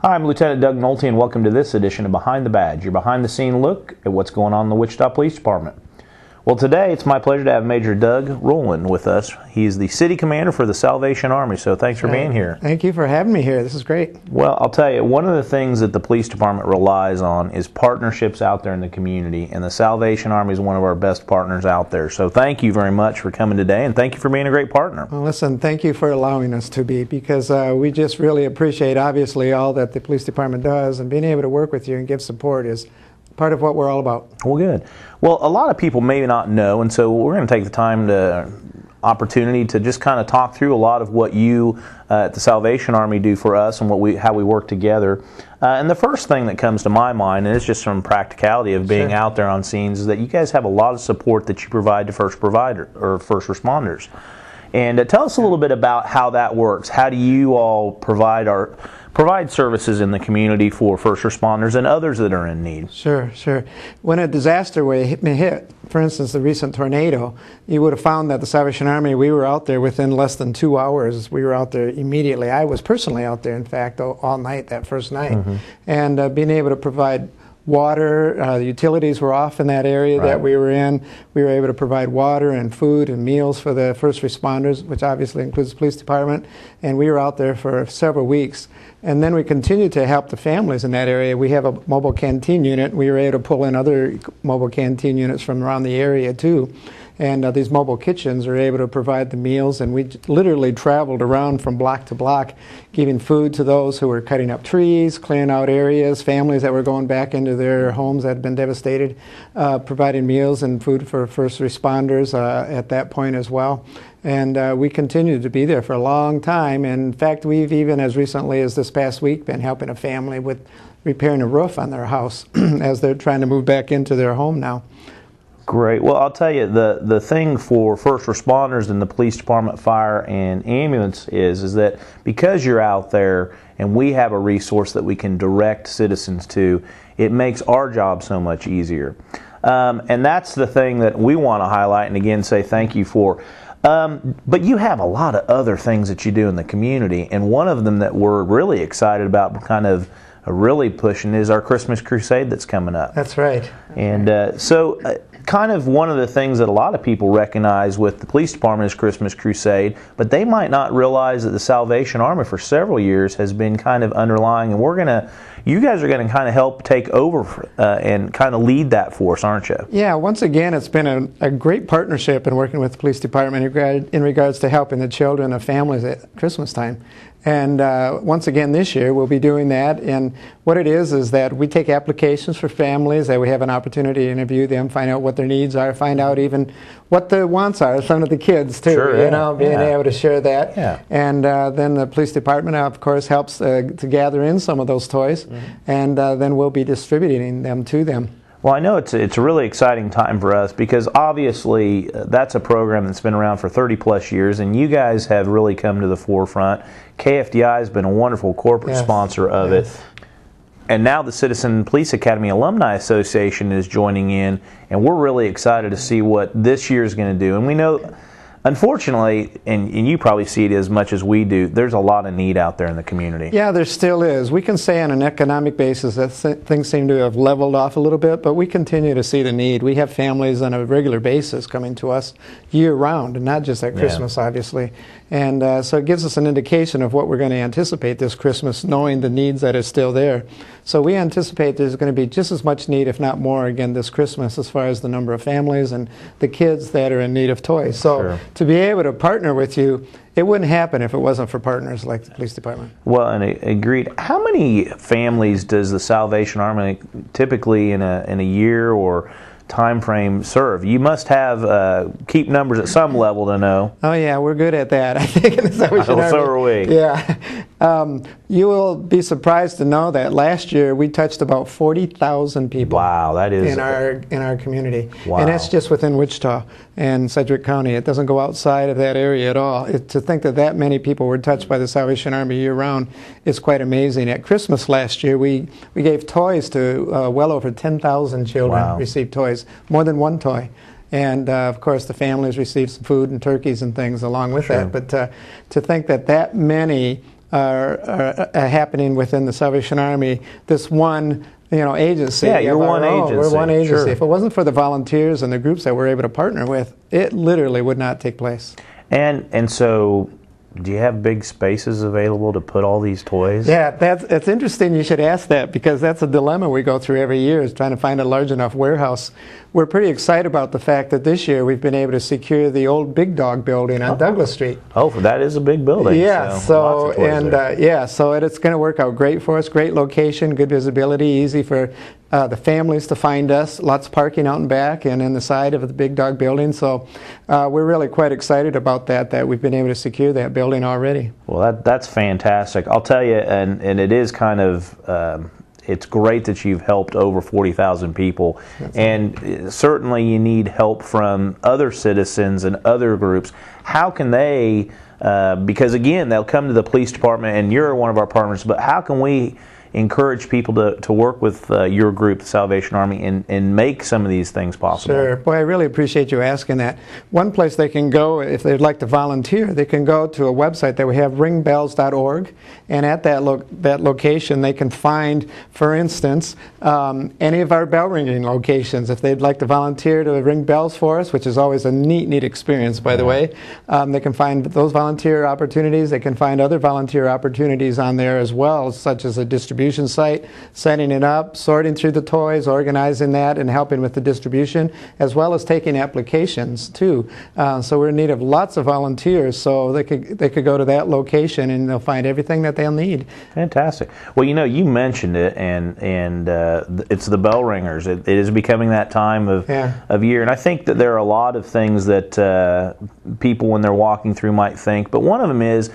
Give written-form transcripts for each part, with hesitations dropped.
Hi, I'm Lieutenant Doug Nolte, and welcome to this edition of Behind the Badge, your behind-the-scene look at what's going on in the Wichita Police Department. Well, today it's my pleasure to have Major Doug Rowland with us. He's the City Commander for the Salvation Army, so thanks for being here. Thank you for having me here. This is great. Well, I'll tell you, one of the things that the police department relies on is partnerships out there in the community, and the Salvation Army is one of our best partners out there. So thank you very much for coming today, and thank you for being a great partner. Well, listen, thank you for allowing us to be, because we just really appreciate, obviously, all that the police department does, and being able to work with you and give support is part of what we're all about. Well, good. Well, a lot of people may not know, and so we're going to take the opportunity to just kind of talk through a lot of what you at the Salvation Army do for us and how we work together. And the first thing that comes to my mind, and it's just from practicality of being out there on scenes, is that you guys have a lot of support that you provide to first responders. And tell us a little bit about how that works. How do you all provide services in the community for first responders and others that are in need? Sure. When a disaster hit, for instance, the recent tornado, you would have found that the Salvation Army, we were out there within less than 2 hours. We were out there immediately. I was personally out there, in fact, all night that first night. And being able to provide water, the utilities were off in that area that we were in. We were able to provide water and food and meals for the first responders, which obviously includes the police department. And we were out there for several weeks. And then we continued to help the families in that area. We have a mobile canteen unit. We were able to pull in other mobile canteen units from around the area too. And these mobile kitchens are able to provide the meals, and we literally traveled around from block to block, giving food to those who were cutting up trees, clearing out areas, families that were going back into their homes that had been devastated, providing meals and food for first responders at that point as well. And we continued to be there for a long time. And in fact, we've even as recently as this past week been helping a family with repairing a roof on their house as they're trying to move back into their home now. Great. Well, I'll tell you, the thing for first responders in the police department, fire, and ambulance is that because you're out there and we have a resource that we can direct citizens to, it makes our job so much easier. And that's the thing that we want to highlight and again say thank you for. But you have a lot of other things that you do in the community, and one of them that we're really excited about kind of really pushing is our Christmas Crusade that's coming up. That's right. So kind of one of the things that a lot of people recognize with the police department is Christmas Crusade, but they might not realize that the Salvation Army for several years has been kind of underlying, and you guys are going to kind of help take over and kind of lead that for us, aren't you? Yeah, once again, it's been a great partnership in working with the police department in regards to helping the children and families at Christmas time. And once again this year we'll be doing that, and what it is that we take applications for families that we have an opportunity to interview them, find out what their needs are, find out even what the wants are, some of the kids too, being able to share that. And then the police department of course helps to gather in some of those toys, and then we'll be distributing them to them. Well, I know it's a really exciting time for us because obviously that's a program that's been around for 30 plus years, and you guys have really come to the forefront. KFDI has been a wonderful corporate sponsor of it. And now the Citizen Police Academy Alumni Association is joining in, and we're really excited to see what this year is going to do. And we know, unfortunately, and you probably see it as much as we do, there's a lot of need out there in the community. Yeah, there still is. We can say on an economic basis that things seem to have leveled off a little bit, but we continue to see the need. We have families on a regular basis coming to us year-round, and not just at Christmas, obviously. And so it gives us an indication of what we're going to anticipate this Christmas, knowing the needs that are still there. So we anticipate there's going to be just as much need, if not more, again this Christmas as far as the number of families and the kids that are in need of toys. So to be able to partner with you, it wouldn't happen if it wasn't for partners like the police department. Well, and agreed. How many families does the Salvation Army typically in a year or time frame serve? You must have keep numbers at some level to know. Oh yeah, we're good at that. I think in the Salvation Army. So are we. Yeah. You will be surprised to know that last year we touched about 40,000 people. Wow, that is in our community. Wow. And that's just within Wichita and Sedgwick County. It doesn't go outside of that area at all. To think that many people were touched by the Salvation Army year-round is quite amazing. At Christmas last year, we gave toys to well over 10,000 children received toys, more than one toy. And of course the families received some food and turkeys and things along with that. But to think that many are happening within the Salvation Army. This one, agency. Yeah, you're one agency. We're one agency. Sure. If it wasn't for the volunteers and the groups that we're able to partner with, it literally would not take place. And so, do you have big spaces available to put all these toys? Yeah, it's interesting you should ask that, because that's a dilemma we go through every year, is trying to find a large enough warehouse. We're pretty excited about the fact that this year we've been able to secure the old Big Dog building on Douglas Street. Oh, that is a big building. Yeah, so it's going to work out great for us. Great location, good visibility, easy for the families to find us. Lots of parking out and back and in the side of the Big Dog building. So we're really quite excited about that we've been able to secure that building already. Well, that's fantastic. I'll tell you, and it is kind of, it's great that you've helped over 40,000 people. And certainly you need help from other citizens and other groups. How can they, because again, they'll come to the police department and you're one of our partners, but how can we encourage people to work with your group, the Salvation Army, and make some of these things possible? Sure. Boy, I really appreciate you asking that. One place they can go, if they'd like to volunteer, they can go to a website that we have, ringbells.org, and at that location they can find, for instance, any of our bell ringing locations. If they'd like to volunteer to ring bells for us, which is always a neat experience, by the way, they can find those volunteer opportunities. They can find other volunteer opportunities on there as well, such as a distribution site, setting it up, sorting through the toys, organizing that, and helping with the distribution, as well as taking applications too. So we're in need of lots of volunteers, so they could go to that location and they'll find everything that they'll need. Fantastic. Well, you mentioned it, and it's the bell ringers. It is becoming that time of year, and I think that there are a lot of things that people, when they're walking through, might think. But one of them is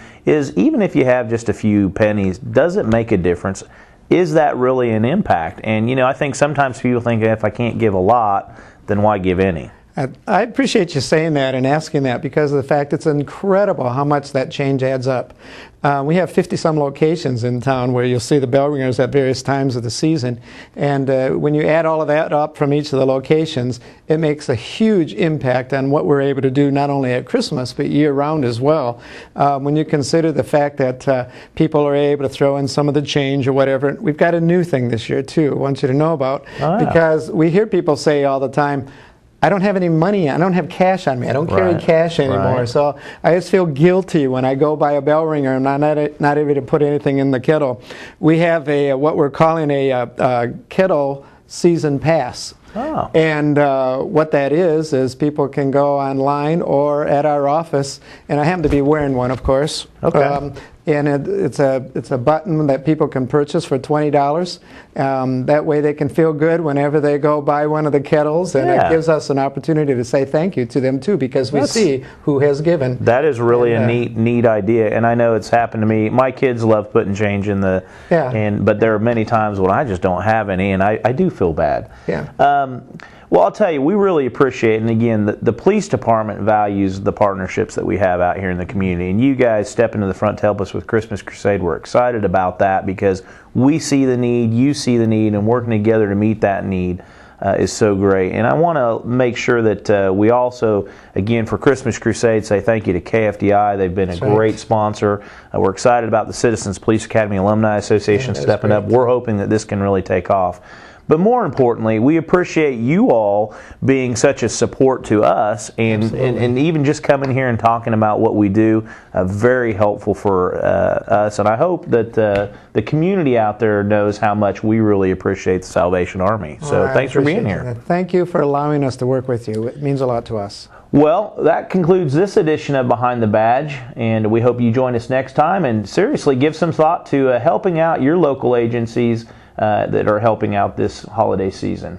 even if you have just a few pennies, does it make a difference? Is that really an impact? And I think sometimes people think, if I can't give a lot, then why give any? I appreciate you saying that and asking that, because of the fact it's incredible how much that change adds up. We have 50-some locations in town where you'll see the bell ringers at various times of the season, and when you add all of that up from each of the locations, it makes a huge impact on what we're able to do, not only at Christmas but year-round as well. When you consider the fact that people are able to throw in some of the change or whatever, we've got a new thing this year too I want you to know about, because we hear people say all the time, I don't have any money, I don't have cash on me, I don't carry cash anymore, so I just feel guilty when I go buy a bell ringer and I'm not able to put anything in the kettle. We have what we're calling a kettle season pass. Oh. And what that is people can go online or at our office, and I happen to be wearing one, of course. Okay. And it's a button that people can purchase for $20. That way they can feel good whenever they go buy one of the kettles, and it gives us an opportunity to say thank you to them too, because we see who has given. That is really a neat idea, and I know it's happened to me. My kids love putting change in the, but there are many times when I just don't have any, and I do feel bad. Yeah. Well, I'll tell you, we really appreciate it. And again, the police department values the partnerships that we have out here in the community. And you guys step into the front to help us with Christmas Crusade. We're excited about that because we see the need, you see the need, and working together to meet that need is so great. And I want to make sure that we also, again, for Christmas Crusade, say thank you to KFDI. They've been a great sponsor. We're excited about the Citizens Police Academy Alumni Association stepping up. We're hoping that this can really take off. But more importantly, we appreciate you all being such a support to us, and even just coming here and talking about what we do, very helpful for us. And I hope that the community out there knows how much we really appreciate the Salvation Army. So thanks for being here. Thank you for allowing us to work with you. It means a lot to us. Well, that concludes this edition of Behind the Badge, and we hope you join us next time. And seriously, give some thought to helping out your local agencies that are helping out this holiday season.